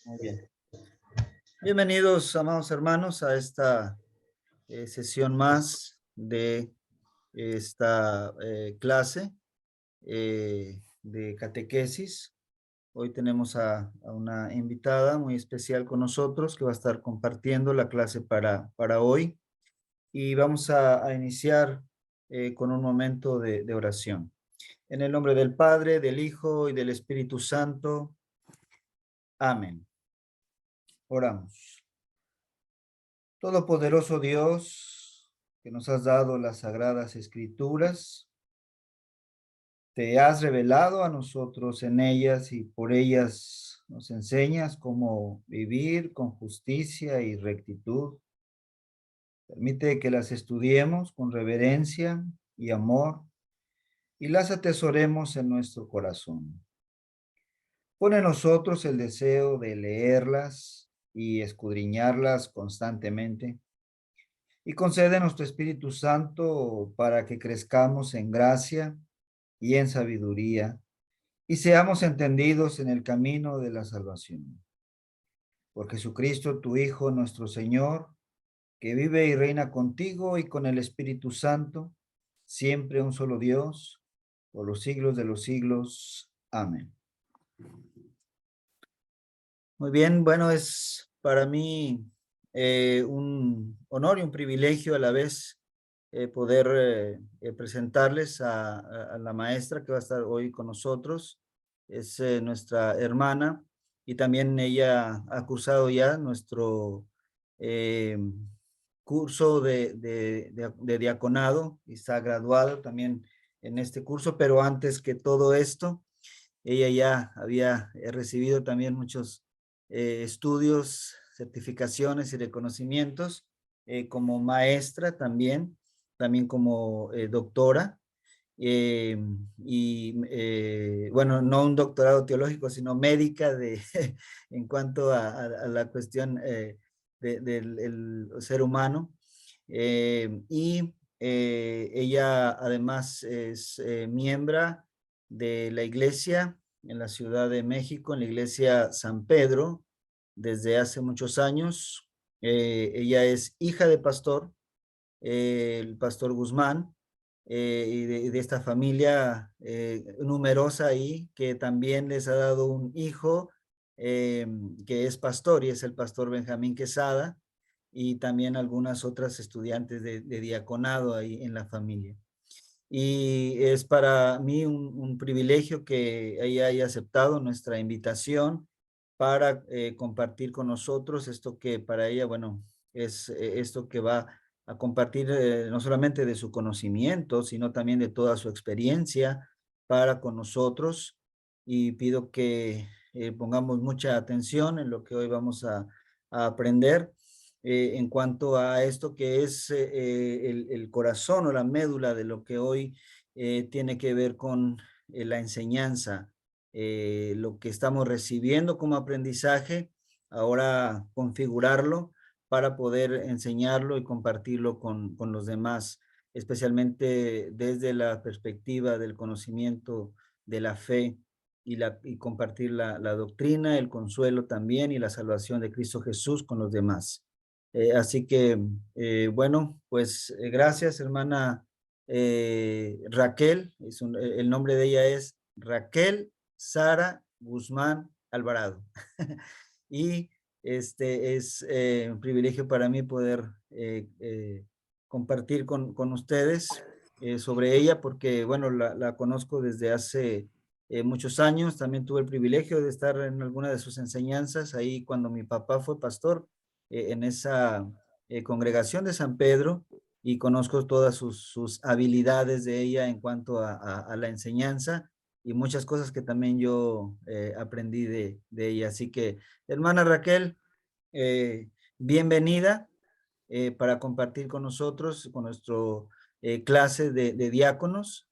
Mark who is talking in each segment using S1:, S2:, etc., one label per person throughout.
S1: Muy bien. Bienvenidos, amados hermanos, a esta sesión más de esta clase de catequesis. Hoy tenemos a una invitada muy especial con nosotros que va a estar compartiendo la clase para hoy. Y vamos a iniciar con un momento de oración. En el nombre del Padre, del Hijo y del Espíritu Santo. Amén. Oramos. Todopoderoso Dios, que nos has dado las sagradas escrituras, te has revelado a nosotros en ellas y por ellas nos enseñas cómo vivir con justicia y rectitud. Permite que las estudiemos con reverencia y amor y las atesoremos en nuestro corazón. Pon en nosotros el deseo de leerlas y escudriñarlas constantemente. Y concédenos tu Espíritu Santo para que crezcamos en gracia y en sabiduría y seamos entendidos en el camino de la salvación. Por Jesucristo, tu Hijo, nuestro Señor, que vive y reina contigo y con el Espíritu Santo, siempre un solo Dios, por los siglos de los siglos. Amén. Muy bien, bueno, es para mí un honor y un privilegio a la vez poder presentarles a la maestra que va a estar hoy con nosotros. Es nuestra hermana y también ella ha cursado ya nuestro eh, curso de diaconado y está graduado también en este curso, pero antes que todo esto, ella ya había recibido también muchos estudios, certificaciones y reconocimientos como maestra también como doctora. Bueno, no un doctorado teológico, sino médica en cuanto a la cuestión del el ser humano. Ella además es miembro de la iglesia en la Ciudad de México, en la iglesia San Pedro, desde hace muchos años. Ella es hija de pastor, el pastor Guzmán, y de esta familia numerosa ahí, que también les ha dado un hijo que es pastor, y es el pastor Benjamín Quesada, y también algunas otras estudiantes de diaconado ahí en la familia. Y es para mí un privilegio que ella haya aceptado nuestra invitación para compartir con nosotros esto que para ella, bueno, es esto que va a compartir no solamente de su conocimiento, sino también de toda su experiencia para con nosotros. Y pido que pongamos mucha atención en lo que hoy vamos a aprender en cuanto a esto que es el corazón o la médula de lo que hoy tiene que ver con la enseñanza, lo que estamos recibiendo como aprendizaje, ahora configurarlo para poder enseñarlo y compartirlo con los demás, especialmente desde la perspectiva del conocimiento de la fe y compartir la doctrina, el consuelo también y la salvación de Cristo Jesús con los demás. Así que, bueno, pues gracias, hermana Raquel. El nombre de ella es Raquel Sara Guzmán Alvarado. Y este es un privilegio para mí poder compartir con ustedes sobre ella, porque, bueno, la conozco desde hace muchos años. También tuve el privilegio de estar en alguna de sus enseñanzas ahí cuando mi papá fue pastor en esa congregación de San Pedro, y conozco todas sus habilidades de ella en cuanto a la enseñanza y muchas cosas que también yo aprendí de ella. Así que, hermana Raquel, eh, bienvenida para compartir con nosotros, con nuestro clase de diáconos.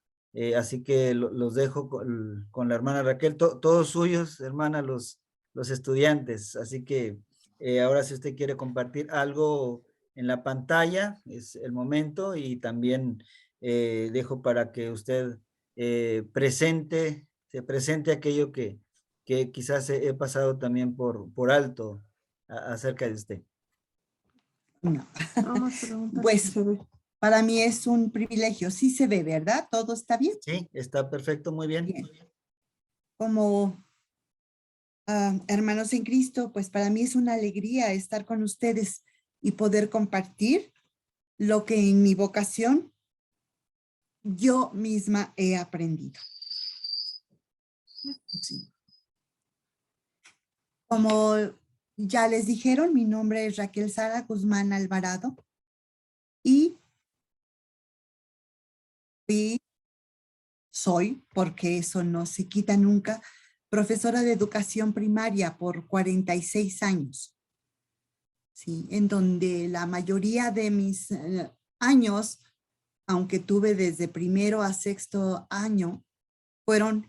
S1: Así que los dejo con la hermana Raquel, todos suyos, hermana, los estudiantes. Así que ahora si usted quiere compartir algo en la pantalla, es el momento, y también dejo para que usted presente se presente aquello que quizás he pasado también por alto acerca de usted.
S2: No.
S3: Vamos a preguntar
S2: Pues,
S3: si se ve.
S2: para mí es un privilegio. Sí se ve, ¿verdad? ¿Todo está bien?
S1: Sí, está perfecto, muy bien.
S2: Bien. Como hermanos en Cristo, pues para mí es una alegría estar con ustedes y poder compartir lo que en mi vocación yo misma he aprendido. Sí. Como ya les dijeron, mi nombre es Raquel Sara Guzmán Alvarado y soy, porque eso no se quita nunca, profesora de educación primaria por 46 años. Sí, en donde la mayoría de mis años, aunque tuve desde primero a sexto año, fueron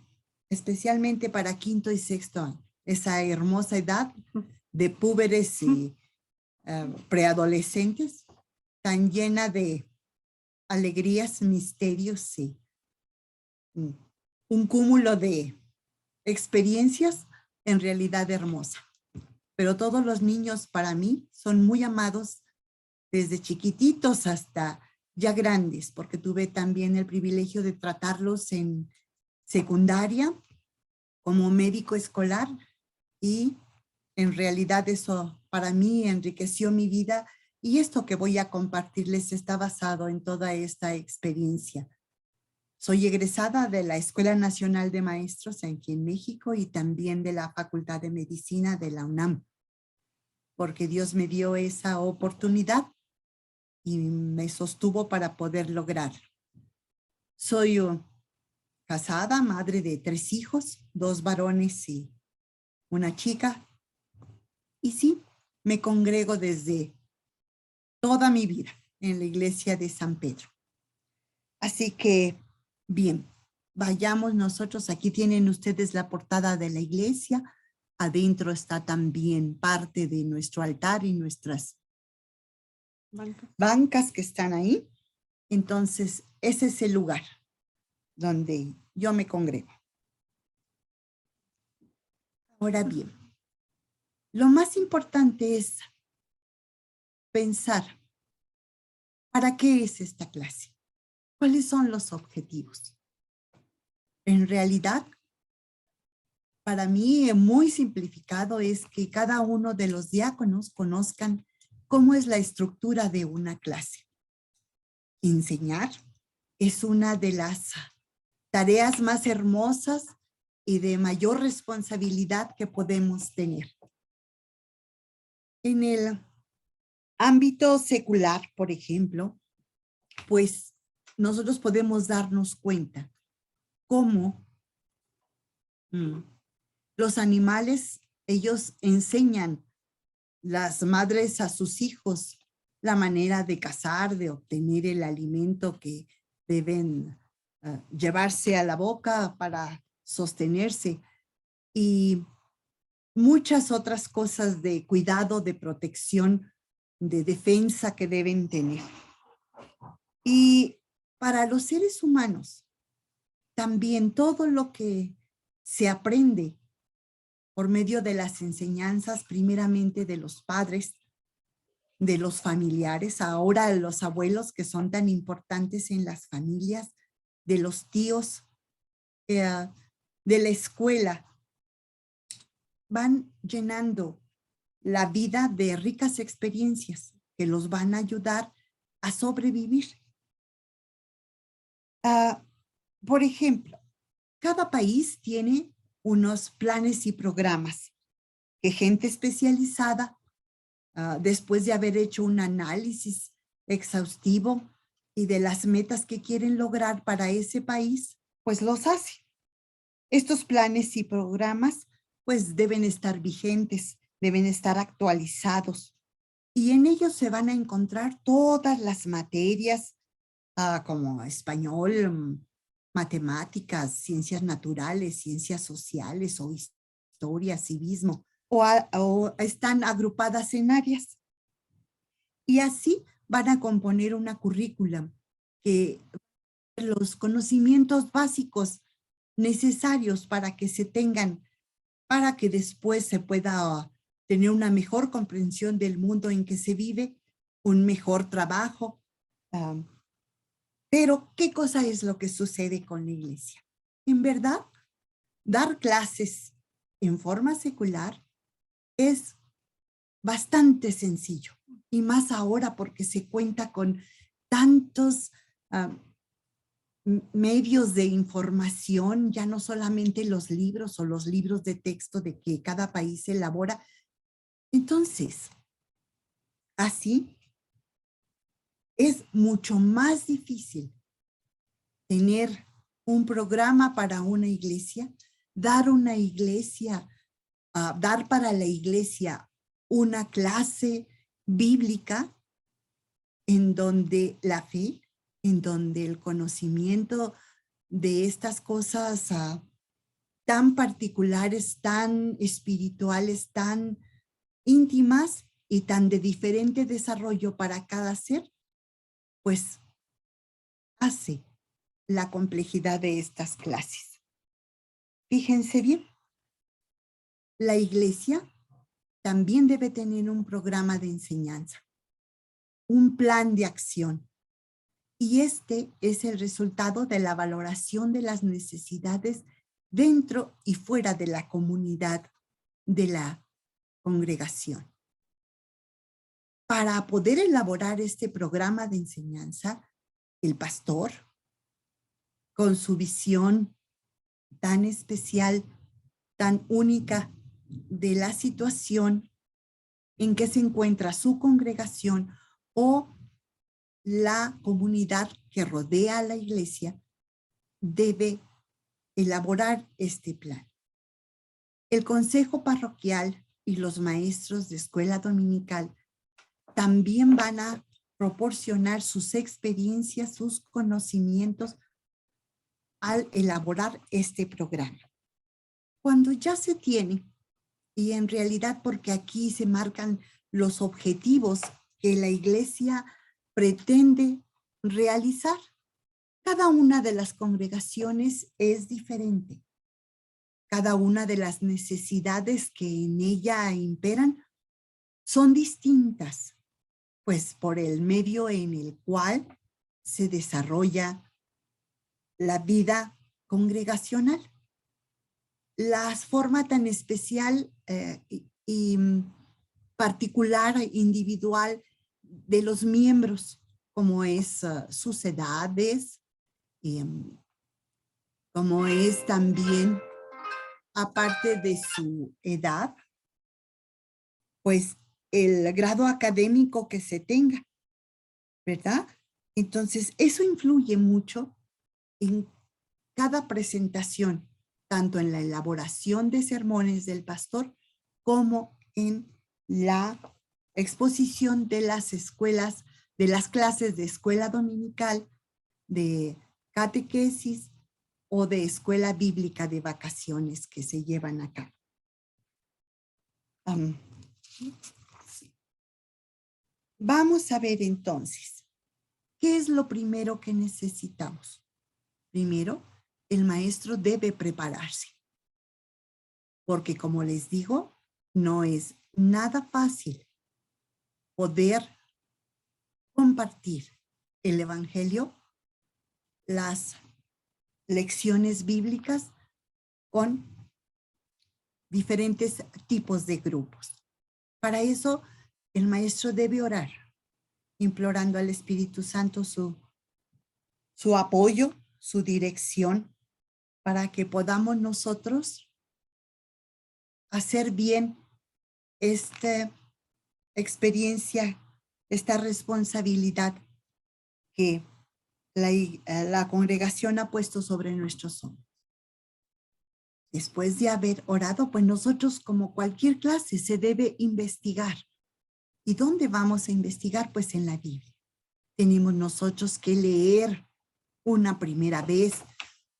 S2: especialmente para quinto y sexto año. Esa hermosa edad de púberes y preadolescentes, tan llena de alegrías, misterios y un cúmulo de experiencias en realidad hermosa. Pero todos los niños para mí son muy amados desde chiquititos hasta ya grandes, porque tuve también el privilegio de tratarlos en secundaria como médico escolar y en realidad eso para mí enriqueció mi vida y esto que voy a compartirles está basado en toda esta experiencia. Soy egresada de la Escuela Nacional de Maestros aquí en México y también de la Facultad de Medicina de la UNAM, porque Dios me dio esa oportunidad y me sostuvo para poder lograrlo. Soy casada, madre de 3 hijos, 2 varones y una chica. Y sí, me congrego desde toda mi vida en la iglesia de San Pedro. Así que, bien, vayamos nosotros. Aquí tienen ustedes la portada de la iglesia. Adentro está también parte de nuestro altar y nuestras bancas que están ahí. Entonces, ese es el lugar donde yo me congrego. Ahora bien, lo más importante es pensar, ¿para qué es esta clase? ¿Cuáles son los objetivos? En realidad, para mí, muy simplificado, es que cada uno de los diáconos conozcan cómo es la estructura de una clase. Enseñar es una de las tareas más hermosas y de mayor responsabilidad que podemos tener. En el ámbito secular, por ejemplo, pues nosotros podemos darnos cuenta cómo los animales, ellos enseñan las madres a sus hijos la manera de cazar, de obtener el alimento que deben llevarse a la boca para sostenerse y muchas otras cosas de cuidado, de protección, de defensa que deben tener. Y para los seres humanos, también todo lo que se aprende por medio de las enseñanzas, primeramente de los padres, de los familiares, ahora los abuelos que son tan importantes en las familias, de los tíos, de la escuela, van llenando la vida de ricas experiencias que los van a ayudar a sobrevivir. Por ejemplo, cada país tiene unos planes y programas que gente especializada, después de haber hecho un análisis exhaustivo y de las metas que quieren lograr para ese país, pues los hace. Estos planes y programas pues deben estar vigentes, deben estar actualizados y en ellos se van a encontrar todas las materias como español, matemáticas, ciencias naturales, ciencias sociales o historia, civismo, o están agrupadas en áreas. Y así van a componer una currícula que los conocimientos básicos necesarios para que se tengan, para que después se pueda tener una mejor comprensión del mundo en que se vive, un mejor trabajo. Pero, ¿qué cosa es lo que sucede con la iglesia? En verdad, dar clases en forma secular es bastante sencillo, y más ahora porque se cuenta con tantos medios de información, ya no solamente los libros o los libros de texto de que cada país elabora. Entonces, así es mucho más difícil tener un programa para una iglesia, dar para la iglesia una clase bíblica en donde la fe, en donde el conocimiento de estas cosas tan particulares, tan espirituales, tan íntimas y tan de diferente desarrollo para cada ser, pues hace la complejidad de estas clases. Fíjense bien, la iglesia también debe tener un programa de enseñanza, un plan de acción. Y este es el resultado de la valoración de las necesidades dentro y fuera de la comunidad de la congregación. Para poder elaborar este programa de enseñanza, el pastor, con su visión tan especial, tan única de la situación en que se encuentra su congregación o la comunidad que rodea a la iglesia, debe elaborar este plan. El consejo parroquial y los maestros de escuela dominical también van a proporcionar sus experiencias, sus conocimientos al elaborar este programa. Cuando ya se tiene, y en realidad porque aquí se marcan los objetivos que la iglesia pretende realizar, cada una de las congregaciones es diferente. Cada una de las necesidades que en ella imperan son distintas, pues por el medio en el cual se desarrolla la vida congregacional. La forma tan especial y particular, individual de los miembros, como es sus edades, y como es también, aparte de su edad, pues el grado académico que se tenga, ¿verdad? Entonces, eso influye mucho en cada presentación, tanto en la elaboración de sermones del pastor como en la exposición de las escuelas, de las clases de escuela dominical, de catequesis o de escuela bíblica de vacaciones que se llevan a cabo. Vamos a ver entonces, ¿qué es lo primero que necesitamos? Primero, el maestro debe prepararse, porque como les digo, no es nada fácil poder compartir el evangelio, las lecciones bíblicas con diferentes tipos de grupos. Para eso, el maestro debe orar, implorando al Espíritu Santo su apoyo, su dirección, para que podamos nosotros hacer bien esta experiencia, esta responsabilidad que la congregación ha puesto sobre nuestros hombros. Después de haber orado, pues nosotros, como cualquier clase, se debe investigar. ¿Y dónde vamos a investigar? Pues en la Biblia. Tenemos nosotros que leer una primera vez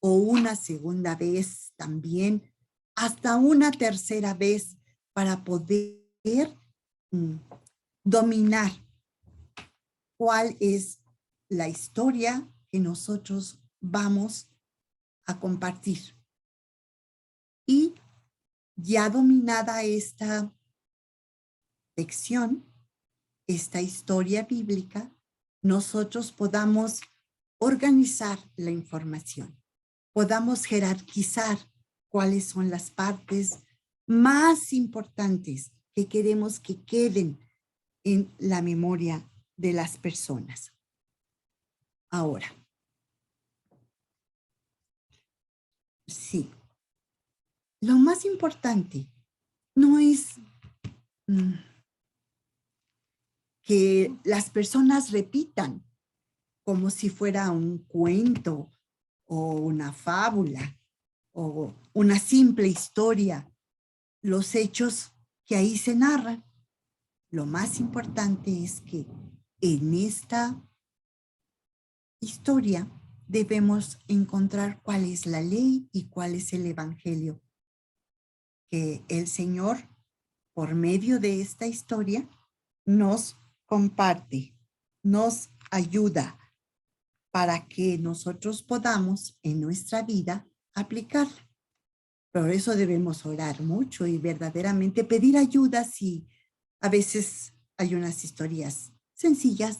S2: o una segunda vez también, hasta una tercera vez, para poder dominar cuál es la historia que nosotros vamos a compartir ya dominada esta lección, esta historia bíblica, nosotros podamos organizar la información, podamos jerarquizar cuáles son las partes más importantes que queremos que queden en la memoria de las personas. Ahora, sí, lo más importante no es que las personas repitan como si fuera un cuento o una fábula o una simple historia, los hechos que ahí se narran. Lo más importante es que en esta historia debemos encontrar cuál es la ley y cuál es el evangelio que el Señor, por medio de esta historia, nos comparte, nos ayuda para que nosotros podamos en nuestra vida aplicarla. Por eso debemos orar mucho y verdaderamente pedir ayuda si a veces hay unas historias sencillas,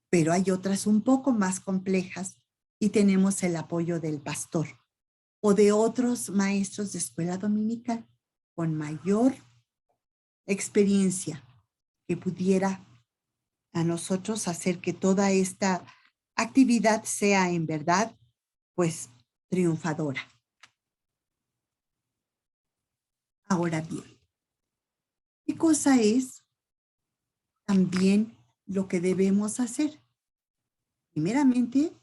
S2: pero hay otras un poco más complejas y tenemos el apoyo del pastor o de otros maestros de escuela dominical con mayor experiencia que pudiera a nosotros hacer que toda esta actividad sea en verdad, pues, triunfadora. Ahora bien, ¿qué cosa es también lo que debemos hacer? Primeramente,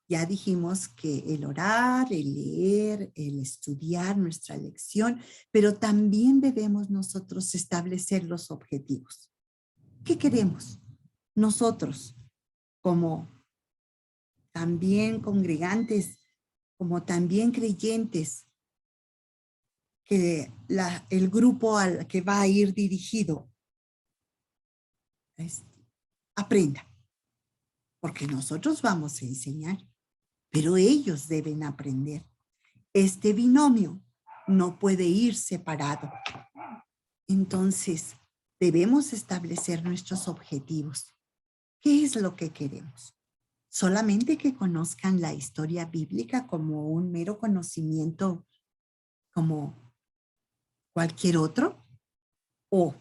S2: ya dijimos que el orar, el leer, el estudiar nuestra lección, pero también debemos nosotros establecer los objetivos. ¿Qué queremos? Nosotros, como también congregantes, como también creyentes, que el grupo al que va a ir dirigido aprenda, porque nosotros vamos a enseñar, pero ellos deben aprender. Este binomio no puede ir separado. Entonces, debemos establecer nuestros objetivos. ¿Qué es lo que queremos? ¿Solamente que conozcan la historia bíblica como un mero conocimiento como cualquier otro? ¿O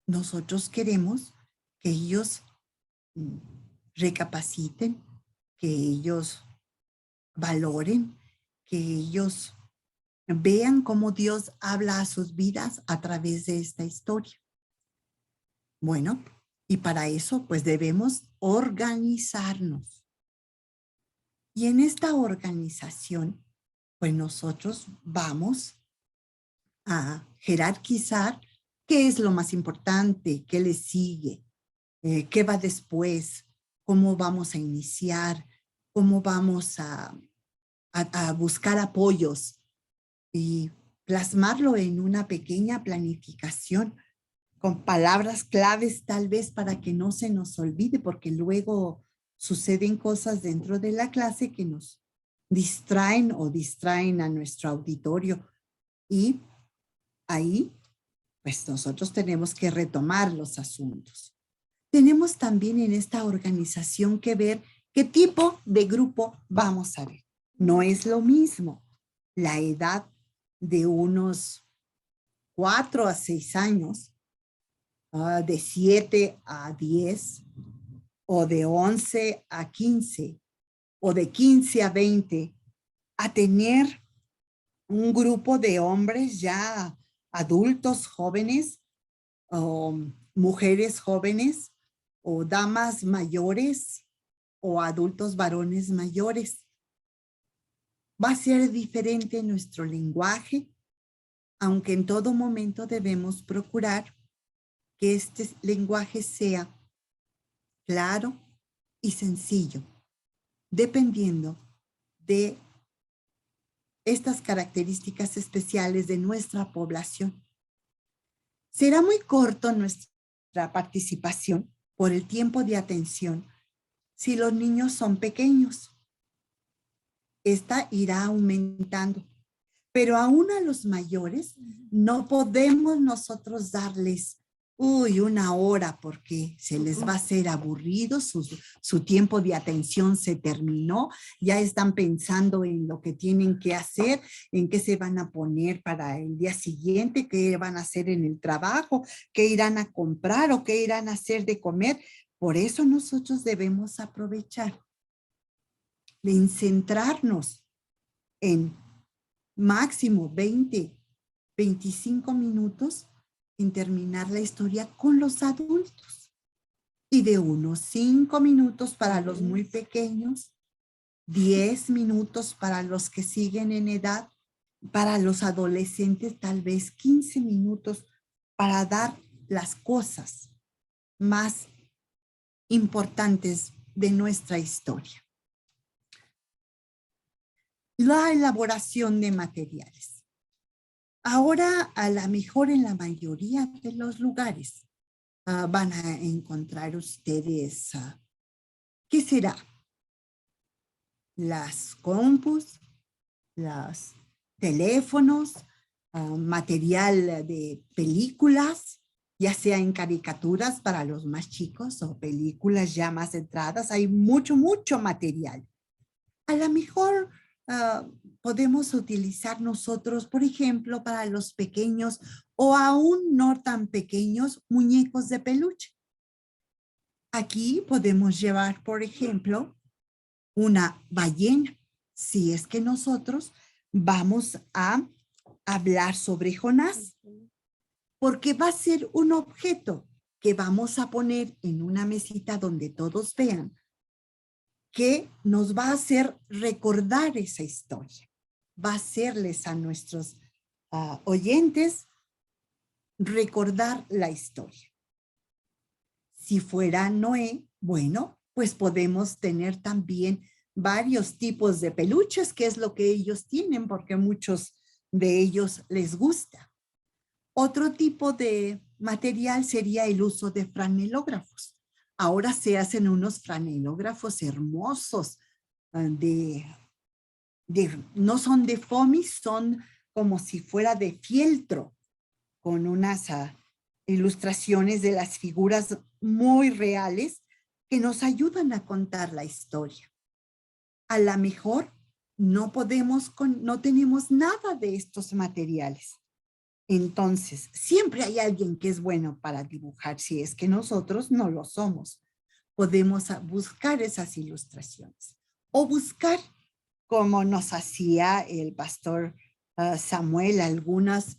S2: nosotros queremos que ellos recapaciten, que ellos valoren, que ellos vean cómo Dios habla a sus vidas a través de esta historia? Bueno, y para eso pues debemos organizarnos. Y en esta organización, pues nosotros vamos a jerarquizar qué es lo más importante, qué le sigue, qué va después, cómo vamos a iniciar, cómo vamos a buscar apoyos y plasmarlo en una pequeña planificación con palabras claves tal vez para que no se nos olvide, porque luego suceden cosas dentro de la clase que nos distraen o distraen a nuestro auditorio. Y ahí, pues nosotros tenemos que retomar los asuntos. Tenemos también en esta organización que ver qué tipo de grupo vamos a ver. No es lo mismo la edad de unos 4 a 6 años, de 7 a 10, o de 11 a 15, o de 15 a 20, a tener un grupo de hombres ya adultos jóvenes, o mujeres jóvenes, o damas mayores, o adultos varones mayores. Va a ser diferente nuestro lenguaje, aunque en todo momento debemos procurar que este lenguaje sea claro y sencillo, dependiendo de estas características especiales de nuestra población. Será muy corto nuestra participación por el tiempo de atención si los niños son pequeños. Esta irá aumentando, Pero aún a los mayores no podemos nosotros darles, una hora porque se les va a hacer aburrido, su tiempo de atención se terminó, ya están pensando en lo que tienen que hacer, en qué se van a poner para el día siguiente, qué van a hacer en el trabajo, qué irán a comprar o qué irán a hacer de comer. Por eso nosotros debemos aprovechar de centrarnos en máximo 20, 25 minutos en terminar la historia con los adultos y de unos 5 minutos para los muy pequeños, 10 minutos para los que siguen en edad, para los adolescentes tal vez 15 minutos para dar las cosas más importantes de nuestra historia. La elaboración de materiales. Ahora, a lo mejor en la mayoría de los lugares van a encontrar ustedes, ¿qué será? Las compus, los teléfonos, material de películas, ya sea en caricaturas para los más chicos o películas ya más entradas. Hay mucho material. A lo mejor podemos utilizar nosotros, por ejemplo, para los pequeños o aún no tan pequeños, muñecos de peluche. Aquí podemos llevar, por ejemplo, una ballena, si es que nosotros vamos a hablar sobre Jonás, porque va a ser un objeto que vamos a poner en una mesita donde todos vean, que nos va a hacer recordar esa historia. Va a hacerles a nuestros oyentes recordar la historia. Si fuera Noé, bueno, pues podemos tener también varios tipos de peluches, que es lo que ellos tienen, porque muchos de ellos les gusta. Otro tipo de material sería el uso de franelógrafos. Ahora se hacen unos franelógrafos hermosos, no son de foamy, son como si fuera de fieltro, con unas ilustraciones de las figuras muy reales que nos ayudan a contar la historia. A lo mejor no tenemos nada de estos materiales. Entonces, siempre hay alguien que es bueno para dibujar, si es que nosotros no lo somos. Podemos buscar esas ilustraciones o buscar, como nos hacía el pastor Samuel, algunas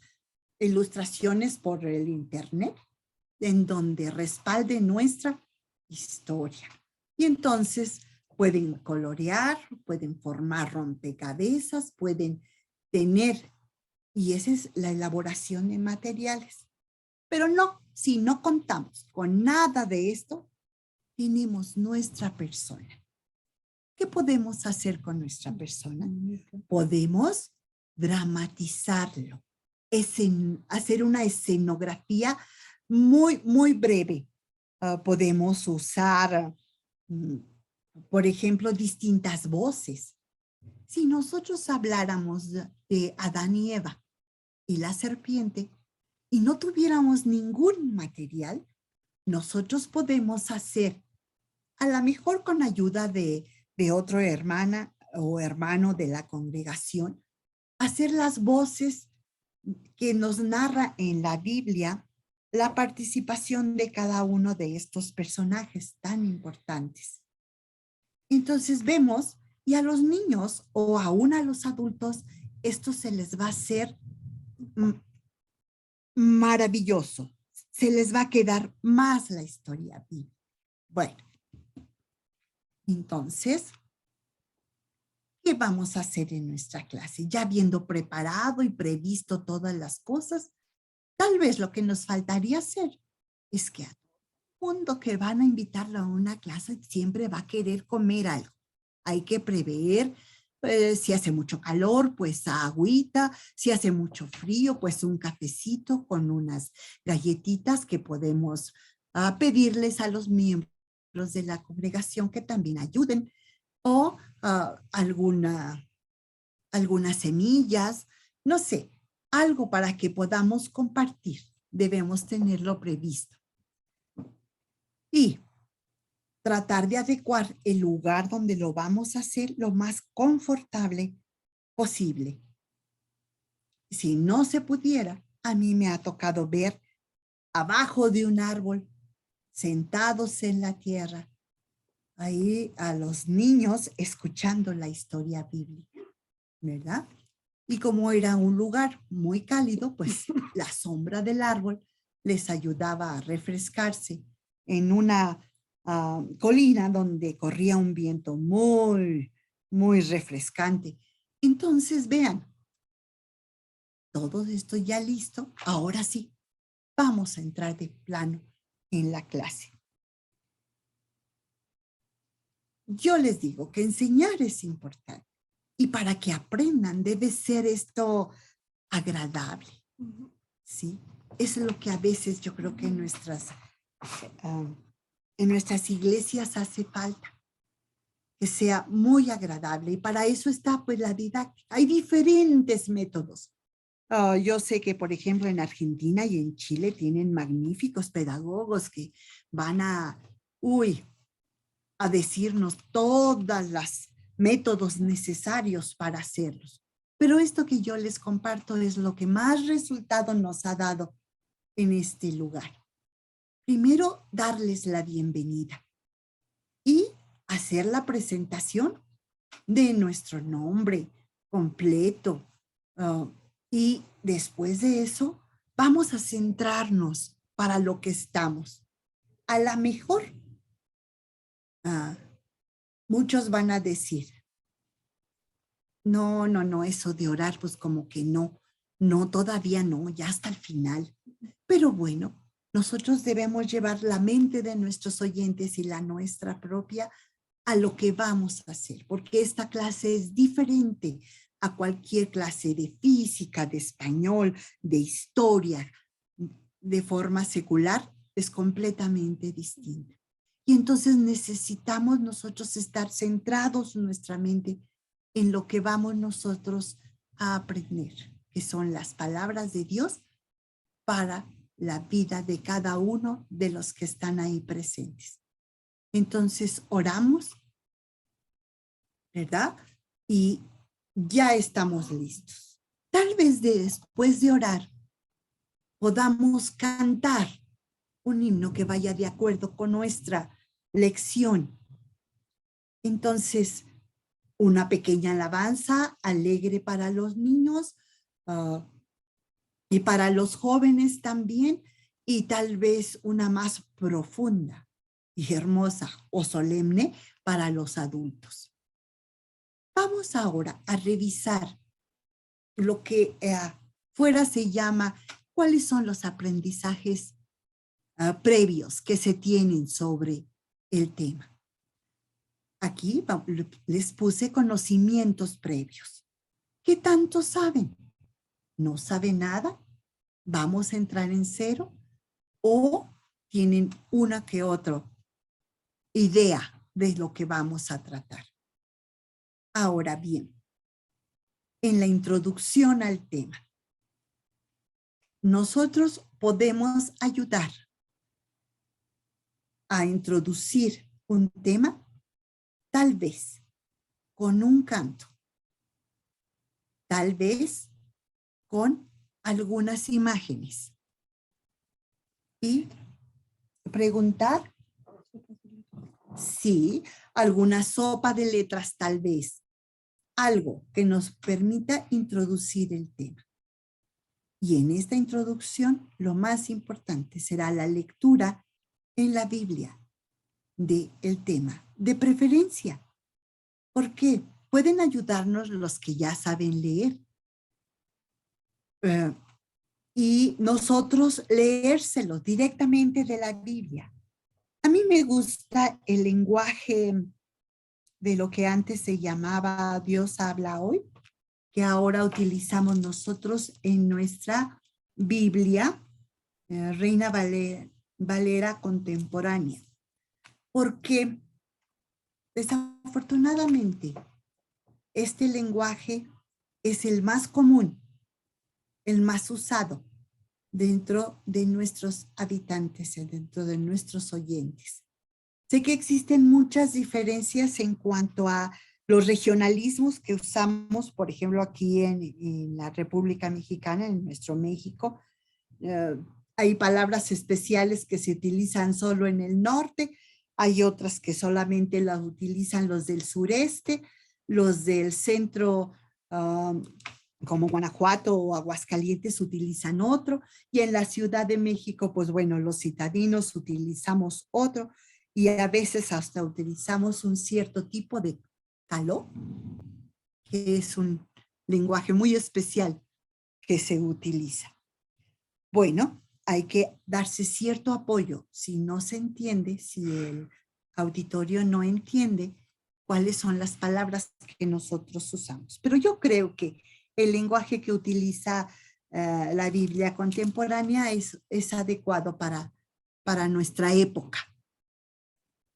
S2: ilustraciones por el internet en donde respalde nuestra historia. Y entonces pueden colorear, pueden formar rompecabezas, pueden tener, y esa es la elaboración de materiales. Pero no, si no contamos con nada de esto, tenemos nuestra persona. ¿Qué podemos hacer con nuestra persona? Podemos dramatizarlo, hacer una escenografía muy breve. Podemos usar, por ejemplo, distintas voces. Si nosotros habláramos de Adán y Eva y la serpiente y no tuviéramos ningún material, nosotros podemos hacer, a lo mejor con ayuda de otro hermana o hermano de la congregación, hacer las voces que nos narra en la Biblia la participación de cada uno de estos personajes tan importantes. Entonces vemos, y a los niños o aún a los adultos, esto se les va a hacer maravilloso. Se les va a quedar más la historia viva. Bueno, entonces, ¿qué vamos a hacer en nuestra clase? Ya habiendo preparado y previsto todas las cosas, tal vez lo que nos faltaría hacer es que a todo el mundo que van a invitarlo a una clase siempre va a querer comer algo. Hay que prever, si hace mucho calor, pues agüita, si hace mucho frío, pues un cafecito con unas galletitas que podemos pedirles a los miembros de la congregación que también ayuden, o algunas semillas no sé, algo para que podamos compartir. Debemos tenerlo previsto. Y tratar de adecuar el lugar donde lo vamos a hacer lo más confortable posible. Si no se pudiera, a mí me ha tocado ver abajo de un árbol, sentados en la tierra, ahí a los niños escuchando la historia bíblica, ¿verdad? Y como era un lugar muy cálido, pues la sombra del árbol les ayudaba a refrescarse en una colina donde corría un viento muy, muy refrescante. Entonces, vean, todo esto ya listo. Ahora sí, vamos a entrar de plano en la clase. Yo les digo que enseñar es importante y para que aprendan debe ser esto agradable, ¿sí? Es lo que a veces yo creo que en nuestras iglesias hace falta, que sea muy agradable y para eso está pues la didáctica. Hay diferentes métodos. Yo sé que, por ejemplo, en Argentina y en Chile tienen magníficos pedagogos que van a decirnos todas las métodos necesarios para hacerlos. Pero esto que yo les comparto es lo que más resultado nos ha dado en este lugar. Primero, darles la bienvenida y hacer la presentación de nuestro nombre completo. Y después de eso, vamos a centrarnos para lo que estamos. A lo mejor, muchos van a decir, no, eso de orar, pues como que no, todavía no, ya hasta el final. Pero bueno, nosotros debemos llevar la mente de nuestros oyentes y la nuestra propia a lo que vamos a hacer, porque esta clase es diferente a cualquier clase de física, de español, de historia, de forma secular, es completamente distinta. Y entonces necesitamos nosotros estar centrados en nuestra mente en lo que vamos nosotros a aprender, que son las palabras de Dios para la vida de cada uno de los que están ahí presentes. Entonces oramos, ¿verdad? Y ya estamos listos. Tal vez después de orar podamos cantar un himno que vaya de acuerdo con nuestra lección. Entonces, una pequeña alabanza alegre para los niños y para los jóvenes también, y tal vez una más profunda y hermosa o solemne para los adultos. Vamos ahora a revisar lo que fuera se llama cuáles son los aprendizajes previos que se tienen sobre el tema. Aquí les puse conocimientos previos. ¿Qué tanto saben? ¿No saben nada? ¿Vamos a entrar en cero? ¿O tienen una que otra idea de lo que vamos a tratar? Ahora bien, en la introducción al tema, nosotros podemos ayudar a introducir un tema, tal vez con un canto, tal vez con algunas imágenes y preguntar si alguna sopa de letras, tal vez algo que nos permita introducir el tema. Y en esta introducción, lo más importante será la lectura en la Biblia del tema, de preferencia. ¿Por qué? Pueden ayudarnos los que ya saben leer. Y nosotros leérselo directamente de la Biblia. A mí me gusta el lenguaje de lo que antes se llamaba Dios habla hoy, que ahora utilizamos nosotros en nuestra Biblia, Reina Valera contemporánea, porque desafortunadamente este lenguaje es el más común el más usado dentro de nuestros habitantes, dentro de nuestros oyentes. Sé que existen muchas diferencias en cuanto a los regionalismos que usamos, por ejemplo, aquí en la República Mexicana, en nuestro México. Hay palabras especiales que se utilizan solo en el norte, hay otras que solamente las utilizan los del sureste, los del centro, como Guanajuato o Aguascalientes, utilizan otro, y en la Ciudad de México, pues bueno, los citadinos utilizamos otro, y a veces hasta utilizamos un cierto tipo de caló, que es un lenguaje muy especial que se utiliza. Bueno, hay que darse cierto apoyo. Si no se entiende, si el auditorio no entiende cuáles son las palabras que nosotros usamos. Pero yo creo que el lenguaje que utiliza la Biblia contemporánea es adecuado para nuestra época.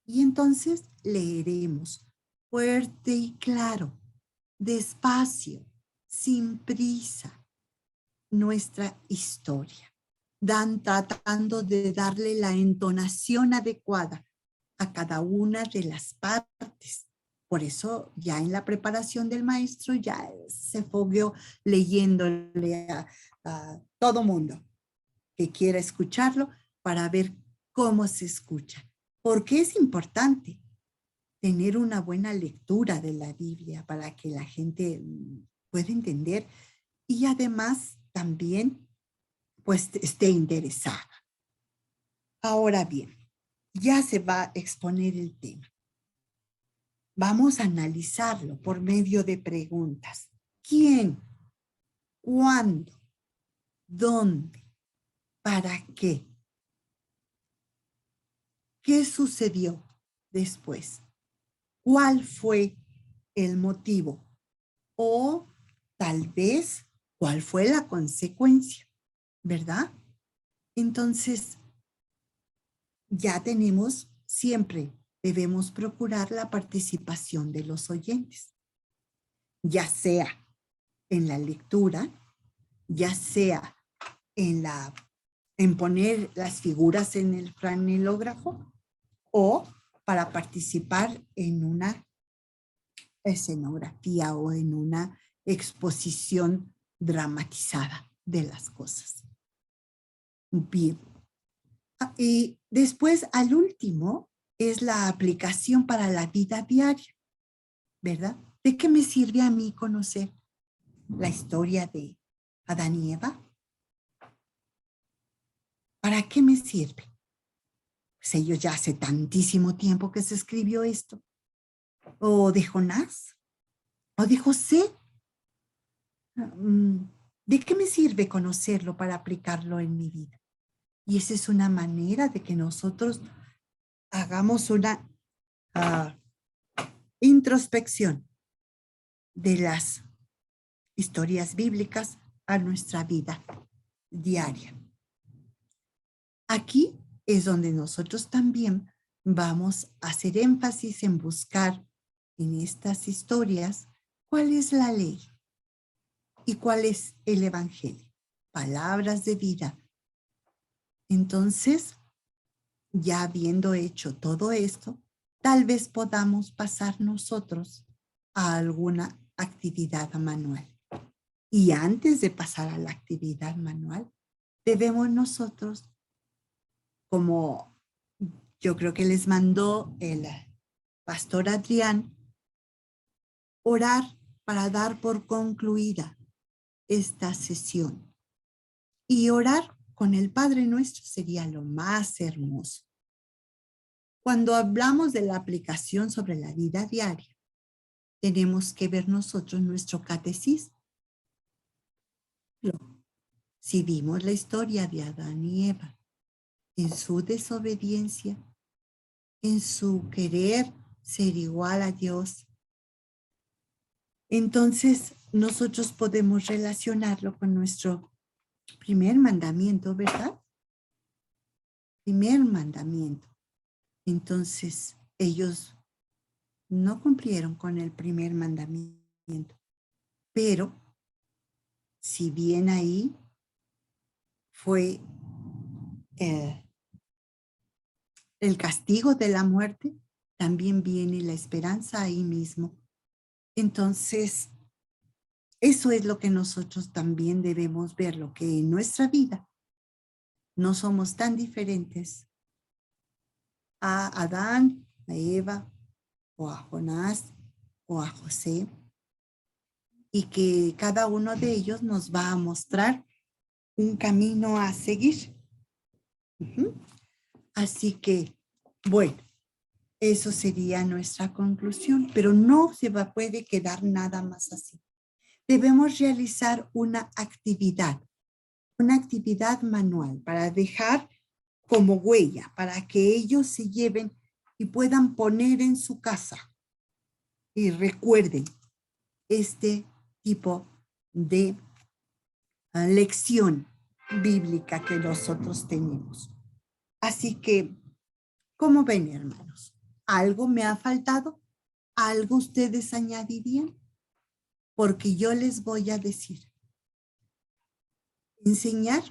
S2: Y entonces leeremos fuerte y claro, despacio, sin prisa, nuestra historia, tratando de darle la entonación adecuada a cada una de las partes. Por eso ya en la preparación del maestro ya se fogueó leyéndole a todo mundo que quiera escucharlo para ver cómo se escucha. Porque es importante tener una buena lectura de la Biblia para que la gente pueda entender y además también pues esté interesada. Ahora bien, ya se va a exponer el tema. Vamos a analizarlo por medio de preguntas. ¿Quién? ¿Cuándo? ¿Dónde? ¿Para qué? ¿Qué sucedió después? ¿Cuál fue el motivo? O tal vez, ¿cuál fue la consecuencia? ¿Verdad? Entonces, ya tenemos, siempre debemos procurar la participación de los oyentes, ya sea en la lectura, ya sea en poner las figuras en el franelógrafo o para participar en una escenografía o en una exposición dramatizada de las cosas. Bien. Y después, al último, es la aplicación para la vida diaria, ¿verdad? ¿De qué me sirve a mí conocer la historia de Adán y Eva? ¿Para qué me sirve? Pues ellos ya hace tantísimo tiempo que se escribió esto. O de Jonás, o de José. ¿De qué me sirve conocerlo para aplicarlo en mi vida? Y esa es una manera de que nosotros hagamos una introspección de las historias bíblicas a nuestra vida diaria. Aquí es donde nosotros también vamos a hacer énfasis en buscar en estas historias cuál es la ley y cuál es el evangelio, palabras de vida. Entonces, ya habiendo hecho todo esto, tal vez podamos pasar nosotros a alguna actividad manual. Y antes de pasar a la actividad manual, debemos nosotros, como yo creo que les mandó el pastor Adrián, orar para dar por concluida esta sesión. Y orar con el Padre Nuestro sería lo más hermoso. Cuando hablamos de la aplicación sobre la vida diaria, tenemos que ver nosotros nuestro catecismo. Si vimos la historia de Adán y Eva, en su desobediencia, en su querer ser igual a Dios, entonces nosotros podemos relacionarlo con nuestro primer mandamiento, ¿verdad? Primer mandamiento. Entonces ellos no cumplieron con el primer mandamiento, pero si bien ahí fue el castigo de la muerte, también viene la esperanza ahí mismo. Entonces, eso es lo que nosotros también debemos ver, lo que en nuestra vida no somos tan diferentes a Adán, a Eva, o a Jonás, o a José, y que cada uno de ellos nos va a mostrar un camino a seguir. Así que, bueno, eso sería nuestra conclusión, pero no puede quedar nada más así. Debemos realizar una actividad manual para dejar como huella, para que ellos se lleven y puedan poner en su casa y recuerden este tipo de lección bíblica que nosotros tenemos. Así que, ¿cómo ven, hermanos? ¿Algo me ha faltado? ¿Algo ustedes añadirían? Porque yo les voy a decir, enseñar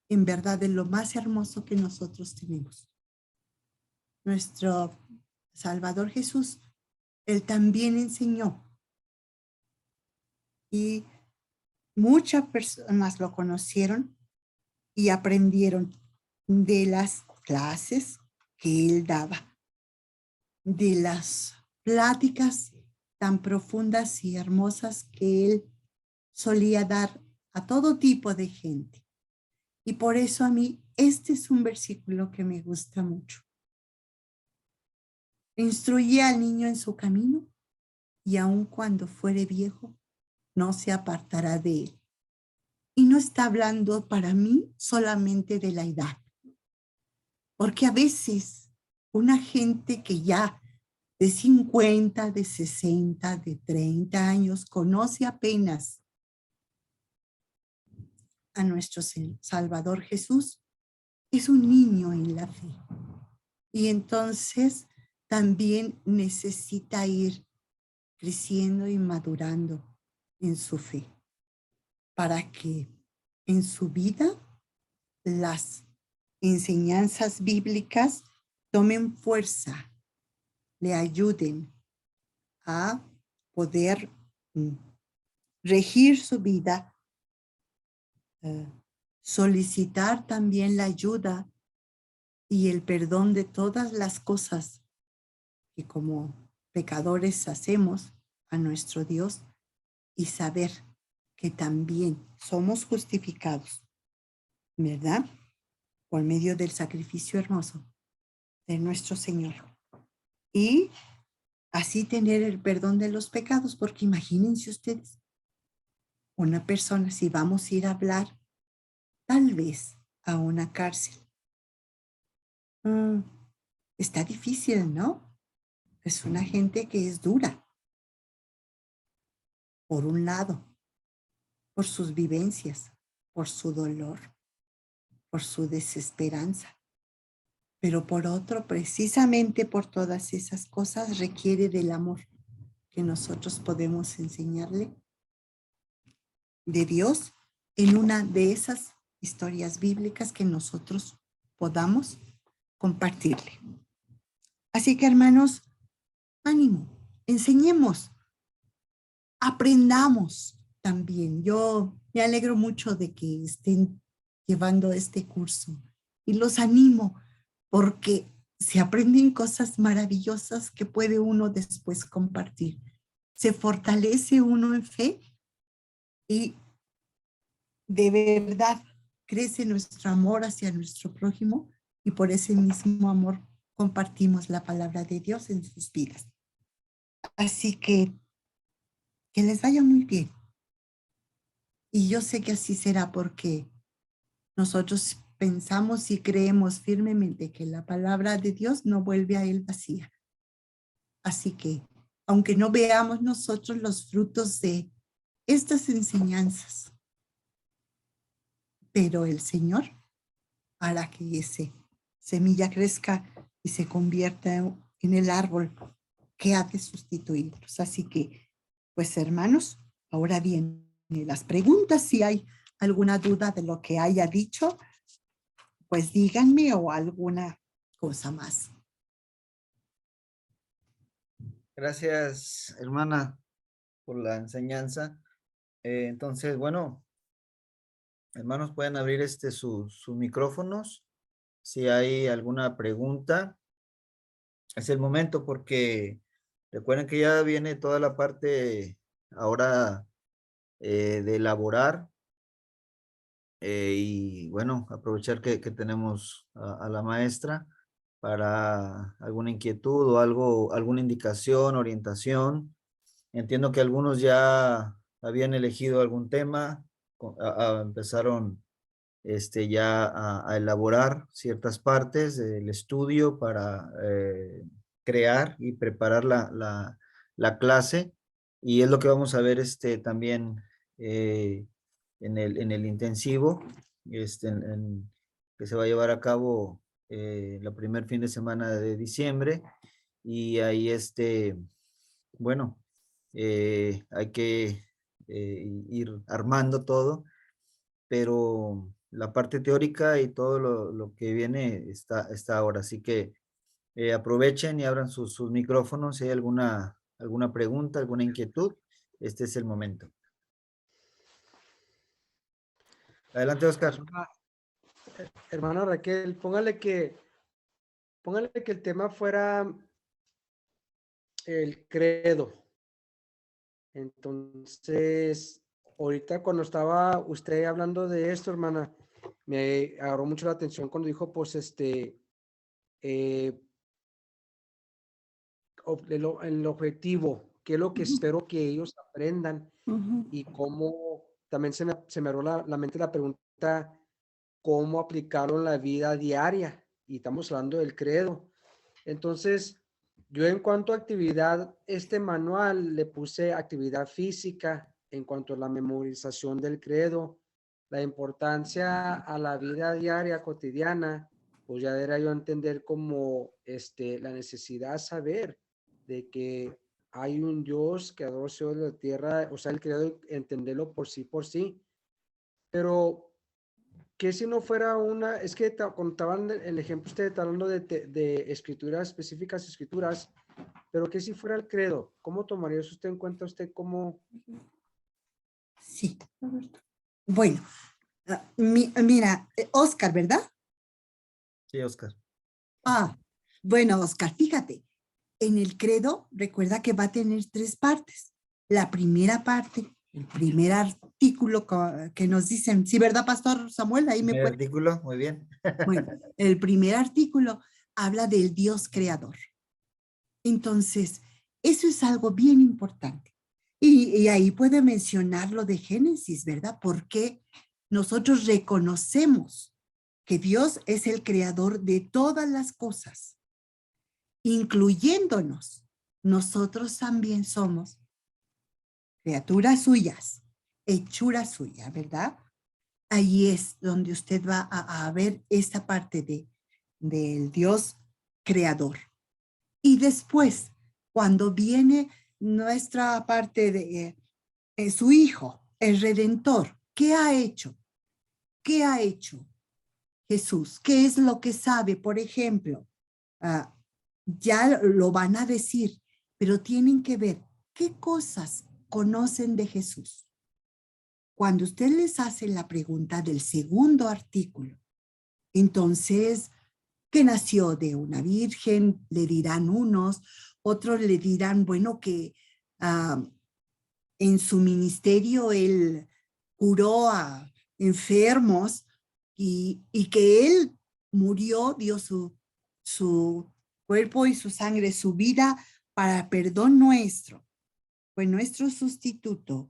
S2: en verdad es lo más hermoso que nosotros tenemos. Nuestro Salvador Jesús, Él también enseñó y muchas personas lo conocieron y aprendieron de las clases que Él daba, de las pláticas tan profundas y hermosas que Él solía dar a todo tipo de gente. Y por eso a mí este es un versículo que me gusta mucho. Instruye al niño en su camino y aun cuando fuere viejo, no se apartará de él. Y no está hablando para mí solamente de la edad, porque a veces una gente que ya de 50, de 60, de 30 años conoce apenas a nuestro Salvador Jesús, es un niño en la fe. Y entonces también necesita ir creciendo y madurando en su fe para que en su vida las enseñanzas bíblicas tomen fuerza, le ayuden a poder regir su vida, solicitar también la ayuda y el perdón de todas las cosas que como pecadores hacemos a nuestro Dios y saber que también somos justificados, ¿verdad? Por medio del sacrificio hermoso de nuestro Señor. Y así tener el perdón de los pecados, porque imagínense ustedes, una persona, si vamos a ir a hablar tal vez a una cárcel, está difícil, ¿no? Es una gente que es dura, por un lado, por sus vivencias, por su dolor, por su desesperanza. Pero por otro, precisamente por todas esas cosas, requiere del amor que nosotros podemos enseñarle de Dios en una de esas historias bíblicas que nosotros podamos compartirle. Así que, hermanos, ánimo, enseñemos, aprendamos también. Yo me alegro mucho de que estén llevando este curso y los animo porque se aprenden cosas maravillosas que puede uno después compartir. Se fortalece uno en fe y de verdad crece nuestro amor hacia nuestro prójimo y por ese mismo amor compartimos la palabra de Dios en sus vidas. Así que les vaya muy bien. Y yo sé que así será porque nosotros pensamos y creemos firmemente que la palabra de Dios no vuelve a él vacía. Así que, aunque no veamos nosotros los frutos de estas enseñanzas, pero el Señor hará que esa semilla crezca y se convierta en el árbol que ha de sustituirlos. Así que, pues hermanos, ahora vienen las preguntas. Si hay alguna duda de lo que haya dicho, pues díganme o alguna cosa más.
S1: Gracias, hermana, por la enseñanza. Entonces, bueno, hermanos, pueden abrir sus micrófonos. Si hay alguna pregunta, es el momento porque recuerden que ya viene toda la parte ahora de elaborar y bueno, aprovechar que tenemos a la maestra para alguna inquietud o algo, alguna indicación, orientación. Entiendo que algunos ya habían elegido algún tema, empezaron ya a elaborar ciertas partes del estudio para crear y preparar la clase. Y es lo que vamos a ver también en el intensivo, que se va a llevar a cabo la primer fin de semana de diciembre. Y ahí bueno, hay que ir armando todo, pero la parte teórica y todo lo que viene está ahora. Así que aprovechen y abran sus micrófonos. Si hay alguna pregunta, alguna inquietud, este es el momento. Adelante, Oscar.
S3: Hermana Raquel, póngale que el tema fuera el credo. Entonces, ahorita cuando estaba usted hablando de esto, hermana, me agarró mucho la atención cuando dijo, pues, el objetivo, qué es lo que espero que ellos aprendan y cómo, también se me abrió la mente la pregunta, cómo aplicarlo en la vida diaria. Y estamos hablando del credo. Entonces, yo en cuanto a actividad, este manual le puse actividad física en cuanto a la memorización del credo, la importancia a la vida diaria cotidiana, pues ya era yo entender como la necesidad de saber de que hay un Dios que adora de la tierra, o sea, el credo, entenderlo por sí, pero que si no fuera una, es que contaban el ejemplo usted hablando de escrituras, específicas escrituras, pero que si fuera el credo, ¿cómo tomaría eso usted en cuenta usted como?
S2: Sí. Bueno, mira, Oscar, ¿verdad?
S1: Sí, Oscar.
S2: Ah, bueno, Oscar, fíjate, en el credo recuerda que va a tener 3 partes. La primera parte, el primer artículo que nos dicen, sí, ¿verdad, Pastor Samuel? Ahí me
S1: El
S2: puede.
S1: artículo, muy bien.
S2: Bueno, el primer artículo habla del Dios creador. Entonces, eso es algo bien importante. Y ahí puede mencionar lo de Génesis, ¿verdad? Porque nosotros reconocemos que Dios es el creador de todas las cosas, incluyéndonos. Nosotros también somos criaturas suyas, hechura suya, ¿verdad? Ahí es donde usted va a ver esta parte del Dios creador. Y después, cuando viene nuestra parte de su Hijo, el Redentor, ¿qué ha hecho? ¿Qué ha hecho Jesús? ¿Qué es lo que sabe? Por ejemplo, ya lo van a decir, pero tienen que ver qué cosas conocen de Jesús. Cuando usted les hace la pregunta del segundo artículo, entonces, que nació de una virgen, le dirán unos, otros le dirán, bueno, que en su ministerio él curó a enfermos y que él murió, dio su cuerpo y su sangre, su vida para perdón nuestro, fue nuestro sustituto.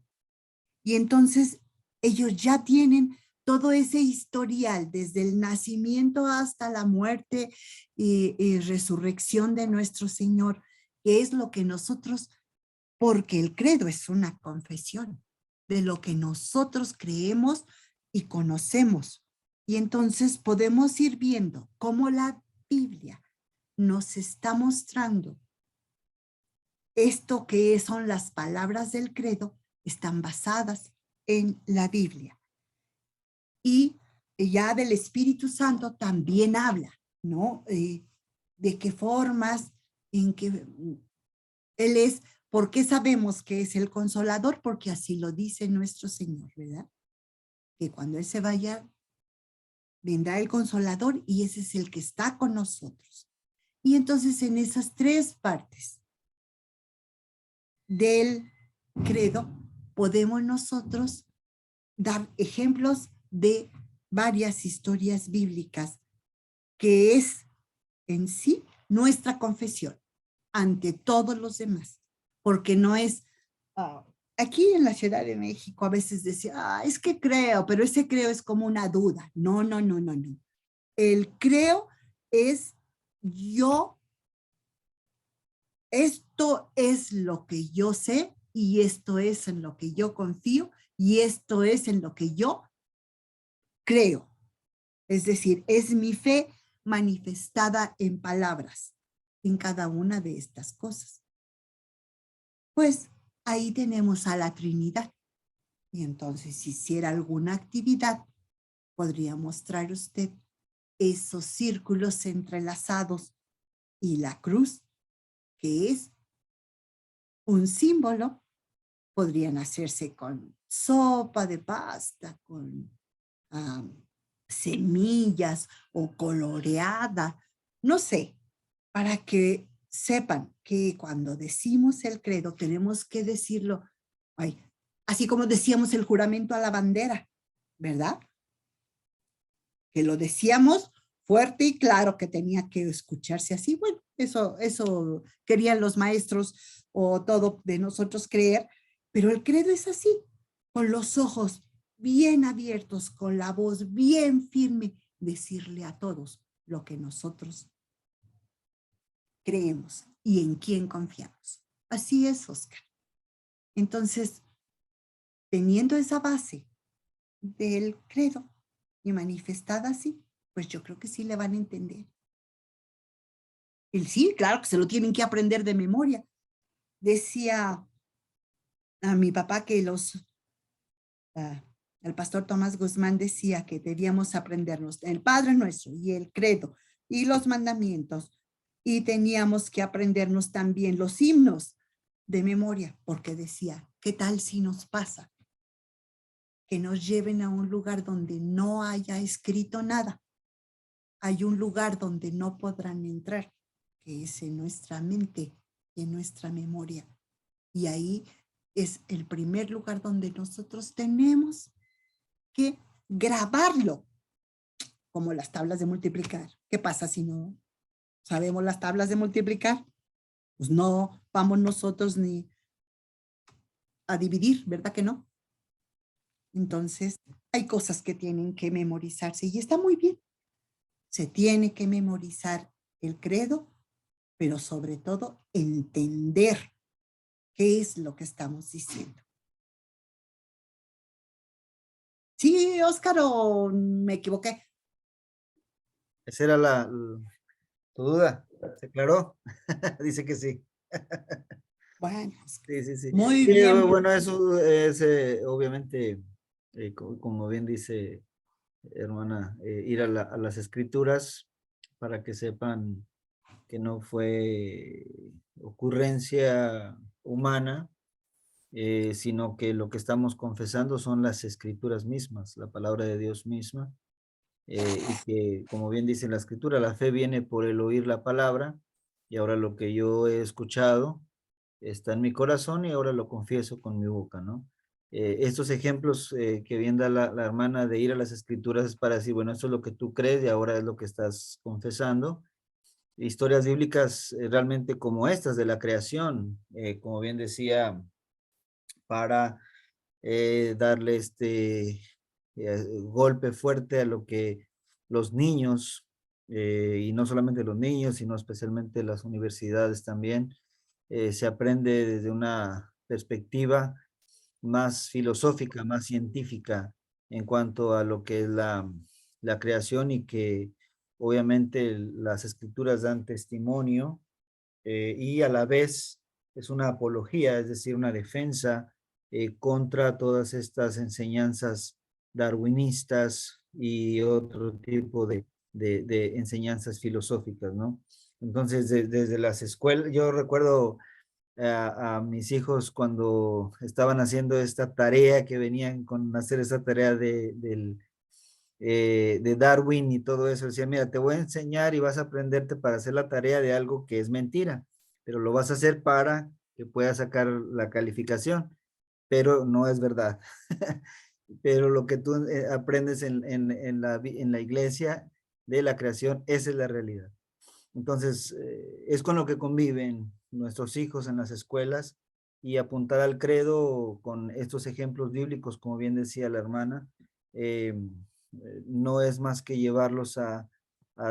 S2: Y entonces ellos ya tienen todo ese historial, desde el nacimiento hasta la muerte y resurrección de nuestro Señor, que es lo que nosotros, porque el credo es una confesión de lo que nosotros creemos y conocemos. Y entonces podemos ir viendo cómo la Biblia nos está mostrando esto que son las palabras del credo, están basadas en la Biblia. Y ya del Espíritu Santo también habla, ¿no? De qué formas, en qué Él es. ¿Por qué sabemos que es el Consolador? Porque así lo dice nuestro Señor, ¿verdad? Que cuando Él se vaya, vendrá el Consolador y ese es el que está con nosotros. Y entonces en esas tres partes del credo podemos nosotros dar ejemplos de varias historias bíblicas que es en sí nuestra confesión ante todos los demás, porque no es, aquí en la Ciudad de México a veces decía, es que creo, pero ese creo es como una duda. No, no, no, no, no. El creo es yo, esto es lo que yo sé y esto es en lo que yo confío y esto es en lo que yo creo. Es decir, es mi fe manifestada en palabras, en cada una de estas cosas. Pues ahí tenemos a la Trinidad. Y entonces, si hiciera alguna actividad, podría mostrar usted esos círculos entrelazados y la cruz, que es un símbolo. Podrían hacerse con sopa de pasta, con semillas o coloreada, no sé, para que sepan que cuando decimos el credo tenemos que decirlo, ay, así como decíamos el juramento a la bandera, ¿verdad? Que lo decíamos fuerte y claro que tenía que escucharse así. Bueno, eso querían los maestros o todo de nosotros creer, pero el credo es así, con los ojos bien abiertos, con la voz bien firme, decirle a todos lo que nosotros creemos y en quién confiamos. Así es, Oscar. Entonces, teniendo esa base del credo y manifestada así, pues yo creo que sí le van a entender. El sí, claro que se lo tienen que aprender de memoria. Decía a mi papá que el pastor Tomás Guzmán decía que debíamos aprendernos el Padre Nuestro y el credo y los mandamientos, y teníamos que aprendernos también los himnos de memoria, porque decía, ¿qué tal si nos pasa que nos lleven a un lugar donde no haya escrito nada? Hay un lugar donde no podrán entrar, que es en nuestra mente, en nuestra memoria. Y ahí es el primer lugar donde nosotros tenemos que grabarlo, como las tablas de multiplicar. ¿Qué pasa si no sabemos las tablas de multiplicar? Pues no vamos nosotros ni a dividir, ¿verdad que no? Entonces, hay cosas que tienen que memorizarse y está muy bien. Se tiene que memorizar el credo, pero sobre todo entender qué es lo que estamos diciendo. Sí, Óscar, ¿o me equivoqué?
S1: Esa era tu duda. ¿Se aclaró? Dice que sí.
S2: Bueno, Óscar,
S1: Sí, sí, sí.
S2: muy
S1: Sí,
S2: bien.
S1: bueno, eso es obviamente, como bien dice hermana, ir a las escrituras para que sepan que no fue ocurrencia humana, sino que lo que estamos confesando son las escrituras mismas, la palabra de Dios misma, y que, como bien dice la escritura, la fe viene por el oír la palabra, y ahora lo que yo he escuchado está en mi corazón y ahora lo confieso con mi boca, ¿no? Estos ejemplos que bien da la hermana de ir a las escrituras es para decir, bueno, esto es lo que tú crees y ahora es lo que estás confesando. Historias bíblicas realmente como estas de la creación, como bien decía, para darle este golpe fuerte a lo que los niños, y no solamente los niños, sino especialmente las universidades también, se aprende desde una perspectiva más filosófica, más científica en cuanto a lo que es la creación y que obviamente las escrituras dan testimonio y a la vez es una apología, es decir, una defensa contra todas estas enseñanzas darwinistas y otro tipo de enseñanzas filosóficas, ¿no? Entonces, desde las escuelas, yo recuerdo a mis hijos cuando estaban haciendo esta tarea, que venían con hacer esa tarea de Darwin y todo eso, decía, mira, te voy a enseñar y vas a aprenderte para hacer la tarea de algo que es mentira, pero lo vas a hacer para que puedas sacar la calificación, pero no es verdad. Pero lo que tú aprendes en la iglesia de la creación, esa es la realidad. Entonces, es con lo que conviven nuestros hijos en las escuelas, y apuntar al credo con estos ejemplos bíblicos, como bien decía la hermana, no es más que llevarlos a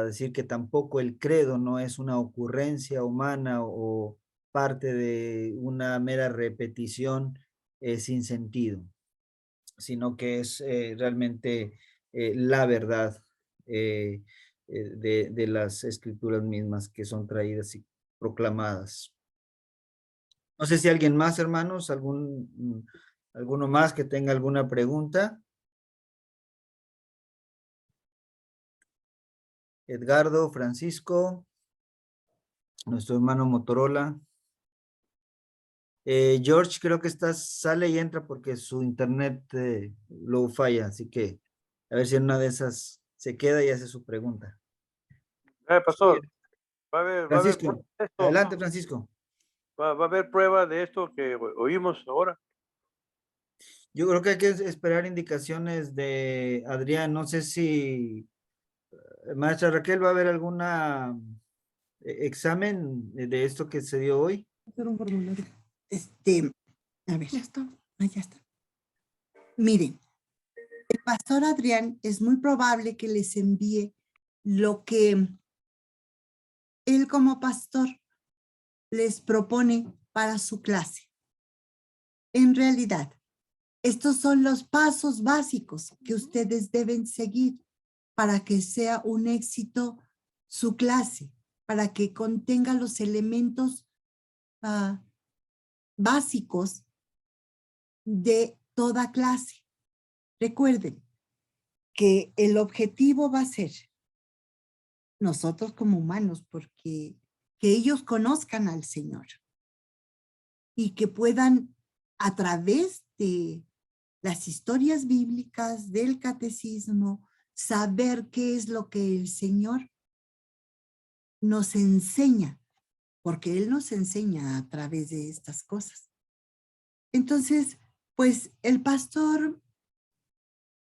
S1: decir que tampoco el credo no es una ocurrencia humana o parte de una mera repetición sin sentido, sino que es realmente la verdad de las escrituras mismas que son traídas y proclamadas. No sé si alguien más, hermanos, alguno más que tenga alguna pregunta. Edgardo, Francisco, nuestro hermano Motorola. George, creo que sale y entra porque su internet lo falla, así que a ver si en una de esas se queda y hace su pregunta.
S4: Pastor, va a haber prueba
S1: Francisco,
S4: de esto,
S1: adelante, Francisco.
S4: va a haber prueba de esto que oímos ahora.
S1: Yo creo que hay que esperar indicaciones de Adrián. No sé si, maestra Raquel, va a haber alguna examen de esto que se dio hoy.
S2: Hacer un formulario. A ver. Ya está. Ya está. Miren, el pastor Adrián es muy probable que les envíe lo que él como pastor les propone para su clase. En realidad, estos son los pasos básicos que ustedes deben seguir para que sea un éxito su clase, para que contenga los elementos básicos de toda clase. Recuerden que el objetivo va a ser nosotros como humanos, porque que ellos conozcan al Señor y que puedan, a través de las historias bíblicas, del catecismo, saber qué es lo que el Señor nos enseña, porque Él nos enseña a través de estas cosas. Entonces, pues el pastor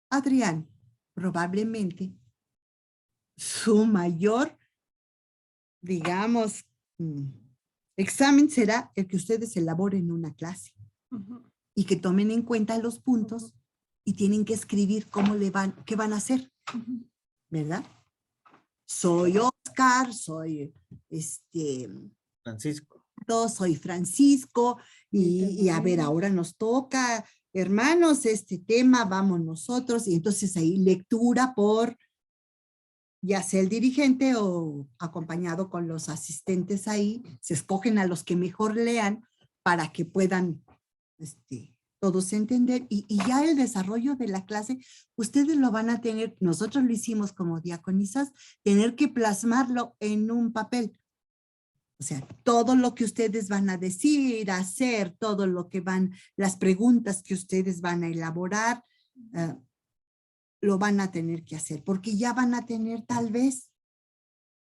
S2: Adrián, probablemente su mayor, digamos, examen será el que ustedes elaboren una clase y que tomen en cuenta los puntos y tienen que escribir qué van a hacer, ¿verdad? Soy Oscar, soy
S1: Francisco.
S2: soy Francisco y a ver, ahora nos toca, hermanos, este tema, vamos nosotros, y entonces ahí lectura por ya sea el dirigente o acompañado con los asistentes ahí, se escogen a los que mejor lean para que puedan todos entender y ya el desarrollo de la clase, ustedes lo van a tener, nosotros lo hicimos como diaconisas, tener que plasmarlo en un papel. O sea, todo lo que ustedes van a decir, hacer, todo lo que las preguntas que ustedes van a elaborar, lo van a tener que hacer, porque ya van a tener tal vez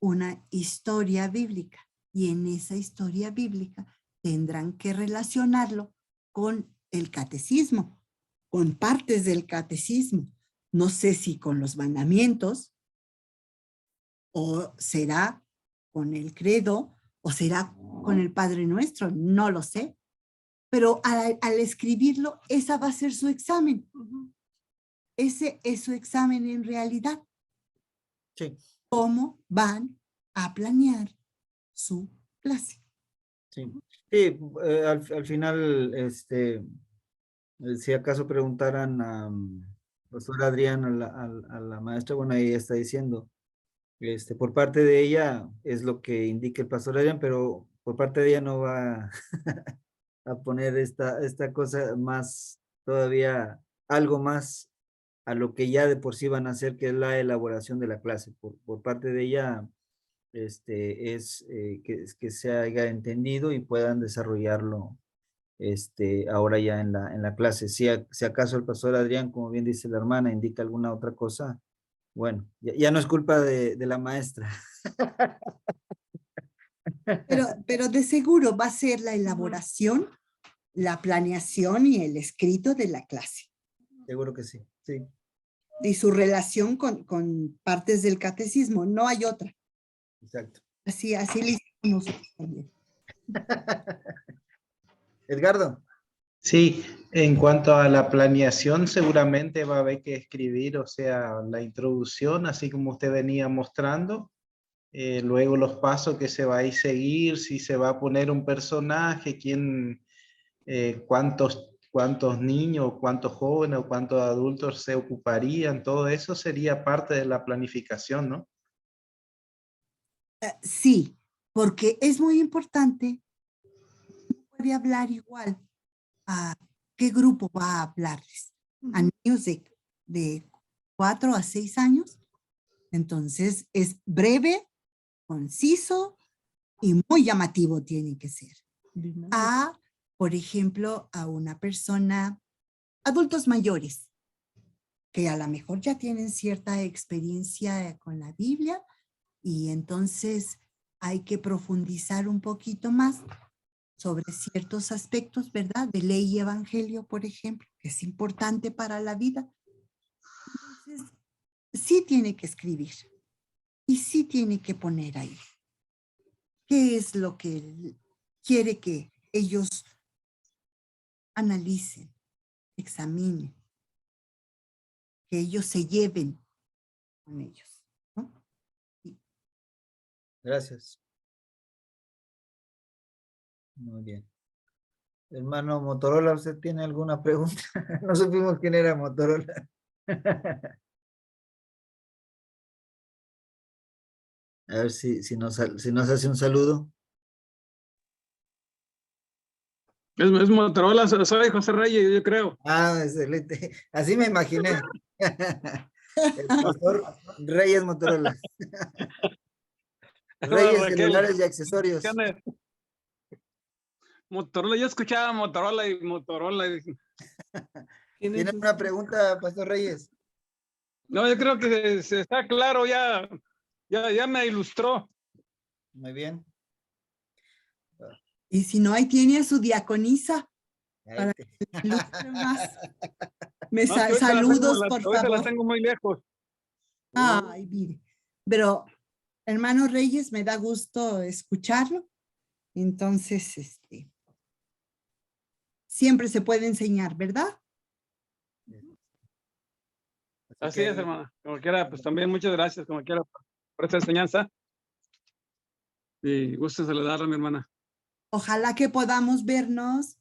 S2: una historia bíblica y en esa historia bíblica tendrán que relacionarlo con el catecismo, con partes del catecismo. No sé si con los mandamientos o será con el credo o será con el Padre Nuestro, no lo sé. Pero al escribirlo, esa va a ser su examen. Ese es su examen en realidad.
S1: Sí.
S2: ¿Cómo van a planear su clase?
S1: Sí, sí, al final, si acaso preguntaran a profesora Adrián, a la maestra, bueno, ella está diciendo, por parte de ella es lo que indica el pastor Adrián, pero por parte de ella no va a poner esta cosa más, todavía algo más a lo que ya de por sí van a hacer, que es la elaboración de la clase. Por parte de ella, es que se haya entendido y puedan desarrollarlo ahora ya en la clase. Si acaso el pastor Adrián, como bien dice la hermana, indica alguna otra cosa, bueno, ya no es culpa de la maestra.
S2: Pero de seguro va a ser la elaboración, la planeación y el escrito de la clase.
S1: Seguro que sí, sí.
S2: Y su relación con partes del catecismo, no hay otra.
S1: Exacto.
S2: Así le hicimos nosotros también.
S1: Edgardo.
S5: Sí, en cuanto a la planeación, seguramente va a haber que escribir, o sea, la introducción, así como usted venía mostrando, luego los pasos que se va a ir seguir, si se va a poner un personaje, cuántos niños, cuántos jóvenes o cuántos adultos se ocuparían, todo eso sería parte de la planificación, ¿no?
S2: Sí, porque es muy importante, puede hablar igual a qué grupo va a hablarles. A niños de 4 a 6 años. Entonces es breve, conciso y muy llamativo tiene que ser. Por ejemplo, a una persona, adultos mayores, que a lo mejor ya tienen cierta experiencia con la Biblia y entonces hay que profundizar un poquito más sobre ciertos aspectos, ¿verdad? De ley y evangelio, por ejemplo, que es importante para la vida. Entonces, sí tiene que escribir y sí tiene que poner ahí qué es lo que quiere que ellos analicen, examinen, que ellos se lleven con ellos, ¿no? Sí.
S1: Gracias. Muy bien. Hermano Motorola, ¿usted tiene alguna pregunta? No supimos quién era Motorola. A ver si nos hace un saludo.
S6: Es Motorola, soy José Reyes, yo creo.
S1: Ah, excelente. Así me imaginé. El pastor Reyes Motorola.
S6: Hola,
S1: Reyes
S6: Raquel.
S1: celulares y accesorios.
S6: Motorola, yo escuchaba Motorola y Motorola.
S1: ¿Tiene una pregunta, Pastor Reyes?
S6: No, yo creo que se está claro, ya me ilustró.
S1: Muy bien.
S2: Y si no, ahí tiene a su diaconisa para
S1: Ahí
S2: que le ilustre más.
S6: No, que ahorita
S2: Saludos, por
S6: ahorita las
S2: favor.
S6: tengo muy lejos.
S2: Ay, mire. Pero, hermano Reyes, me da gusto escucharlo. Entonces, siempre se puede enseñar, ¿verdad?
S6: Así es, hermana. Como quiera, pues también muchas gracias, como quiera, por esta enseñanza. Y gusto saludarla, mi hermana.
S2: Ojalá que podamos vernos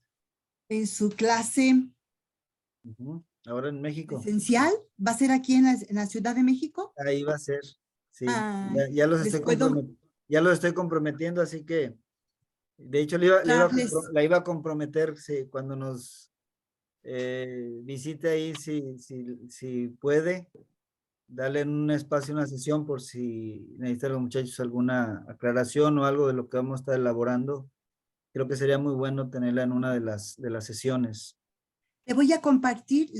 S2: en su clase
S1: Ahora en México.
S2: presencial. ¿Va a ser aquí en la Ciudad de México?
S1: Ahí va a ser. Sí.
S2: Ah,
S1: Ya los
S2: les
S1: estoy
S2: puedo
S1: ya los estoy comprometiendo, así que de hecho
S2: darles.
S1: la iba a comprometer, sí, cuando nos visite ahí, si puede, darle en un espacio, una sesión, por si necesitan los muchachos alguna aclaración o algo de lo que vamos a estar elaborando. Creo que sería muy bueno tenerla en una de las sesiones.
S2: Les voy a compartir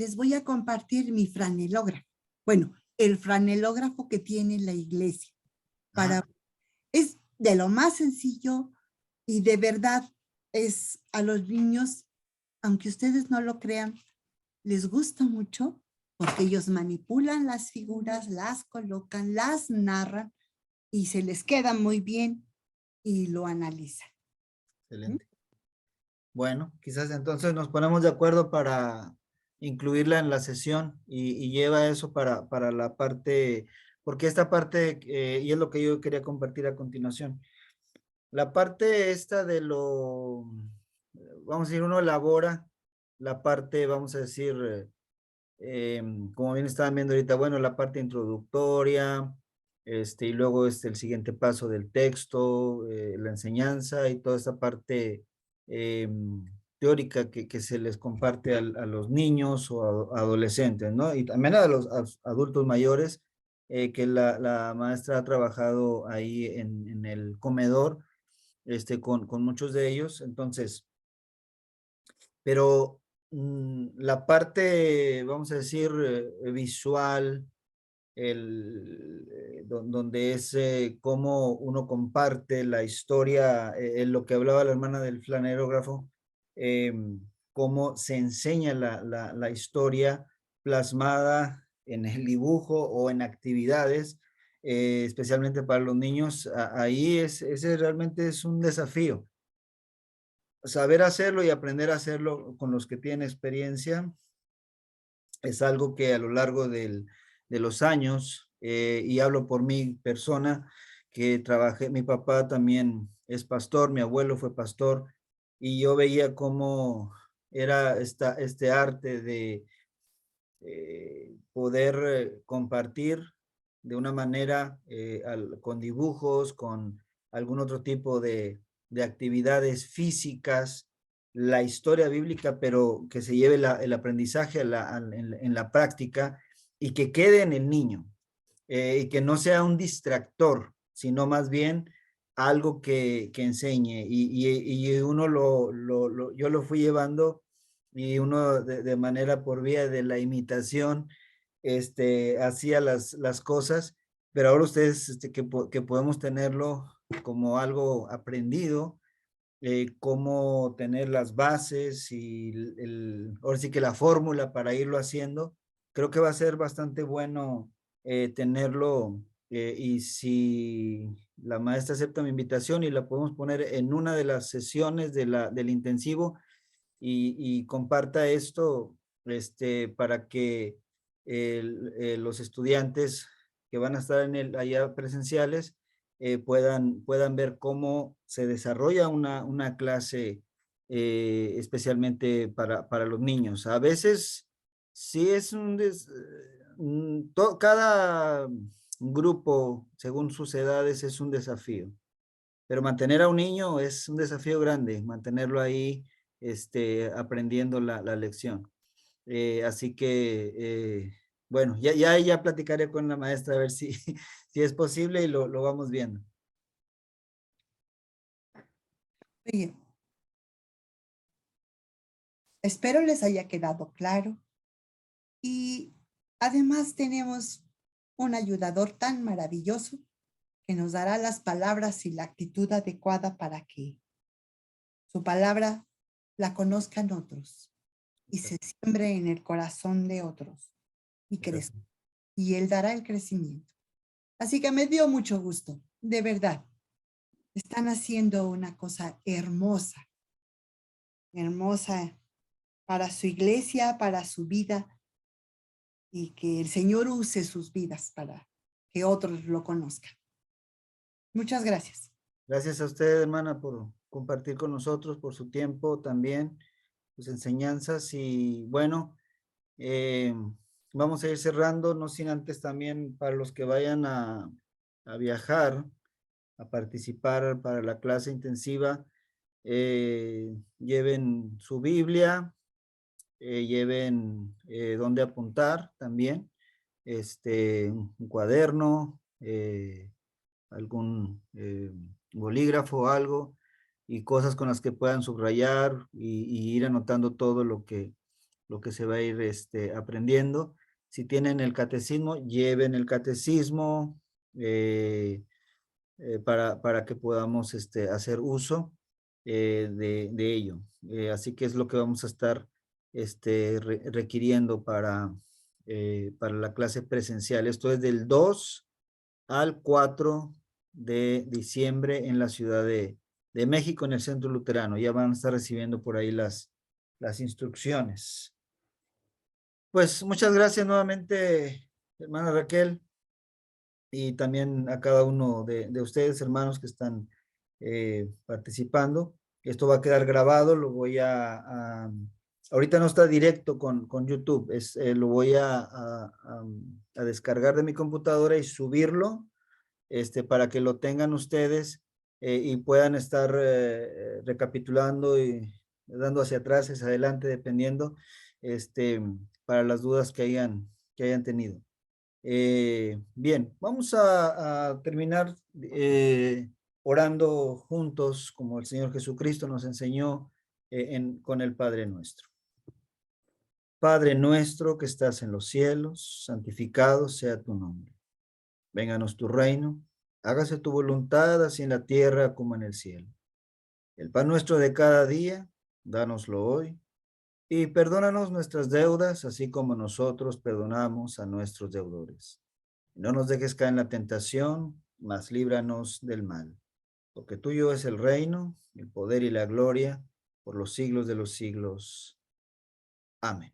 S2: mi franelógrafo. Bueno, el franelógrafo que tiene la iglesia. Es de lo más sencillo y de verdad es a los niños, aunque ustedes no lo crean, les gusta mucho porque ellos manipulan las figuras, las colocan, las narran y se les queda muy bien y lo analizan.
S1: Excelente. Bueno, quizás entonces nos ponemos de acuerdo para incluirla en la sesión y lleva eso para la parte, porque esta parte, y es lo que yo quería compartir a continuación, la parte esta de vamos a decir, uno elabora la parte, vamos a decir, como bien estaban viendo ahorita, bueno, la parte introductoria, y luego el siguiente paso del texto, la enseñanza y toda esta parte teórica que se les comparte a los niños o adolescentes, ¿no? Y también a los adultos mayores, que la maestra ha trabajado ahí en el comedor, con muchos de ellos. Entonces, pero la parte, vamos a decir, visual, donde es cómo uno comparte la historia, en lo que hablaba la hermana del flanerógrafo, cómo se enseña la historia plasmada en el dibujo o en actividades, especialmente para los niños. Ahí ese realmente es un desafío. Saber hacerlo y aprender a hacerlo con los que tienen experiencia es algo que a lo largo de los años, y hablo por mi persona, que trabajé, mi papá también es pastor, mi abuelo fue pastor, y yo veía cómo era este arte de poder compartir de una manera con dibujos, con algún otro tipo de actividades físicas, la historia bíblica, pero que se lleve el aprendizaje en la práctica y que quede en el niño, y que no sea un distractor, sino más bien algo que enseñe. Y uno yo lo fui llevando, y uno de manera por vía de la imitación, hacía las cosas, pero ahora ustedes, que podemos tenerlo como algo aprendido, cómo tener las bases y ahora sí que la fórmula para irlo haciendo, creo que va a ser bastante bueno tenerlo, y si la maestra acepta mi invitación y la podemos poner en una de las sesiones del intensivo, y comparta esto, para que los estudiantes que van a estar allá presenciales, puedan ver cómo se desarrolla una clase, especialmente para los niños. A veces sí es cada grupo, según sus edades, es un desafío, pero mantener a un niño es un desafío grande, mantenerlo ahí, aprendiendo la lección. Así que, bueno, ya platicaré con la maestra a ver si, si es posible, y lo vamos viendo.
S2: Oye, espero les haya quedado claro. Y además tenemos un ayudador tan maravilloso que nos dará las palabras y la actitud adecuada para que su palabra la conozcan otros y se siembre en el corazón de otros y crezca. Y él dará el crecimiento. Así que me dio mucho gusto, de verdad. Están haciendo una cosa hermosa, hermosa para su iglesia, para su vida, y que el Señor use sus vidas para que otros lo conozcan. Muchas gracias.
S1: Gracias a usted, hermana, por compartir con nosotros, por su tiempo también, sus enseñanzas. Y bueno, vamos a ir cerrando, no sin antes también, para los que vayan a viajar, a participar para la clase intensiva, lleven su Biblia, lleven donde apuntar también, un cuaderno, algún bolígrafo o algo, y cosas con las que puedan subrayar y ir anotando todo lo que se va a ir aprendiendo. Si tienen el catecismo, lleven el catecismo, para que podamos hacer uso de ello. Así que es lo que vamos a estar requiriendo para la clase presencial. Esto es del 2 al 4 de diciembre en la Ciudad de México, en el Centro Luterano. Ya van a estar recibiendo por ahí las instrucciones. Pues muchas gracias nuevamente, hermana Raquel, y también a cada uno de ustedes, hermanos, que están participando. Esto va a quedar grabado, lo voy ahorita no está directo con YouTube, lo voy a descargar de mi computadora y subirlo, para que lo tengan ustedes, y puedan estar recapitulando dando hacia atrás, hacia adelante, dependiendo, para las dudas que hayan tenido. Bien, vamos a terminar orando juntos, como el Señor Jesucristo nos enseñó con el Padre Nuestro. Padre nuestro que estás en los cielos, santificado sea tu nombre. Vénganos tu reino, hágase tu voluntad, así en la tierra como en el cielo. El pan nuestro de cada día, dánoslo hoy, y perdónanos nuestras deudas, así como nosotros perdonamos a nuestros deudores. No nos dejes caer en la tentación, mas líbranos del mal. Porque tuyo es el reino, el poder y la gloria, por los siglos de los siglos. Amén.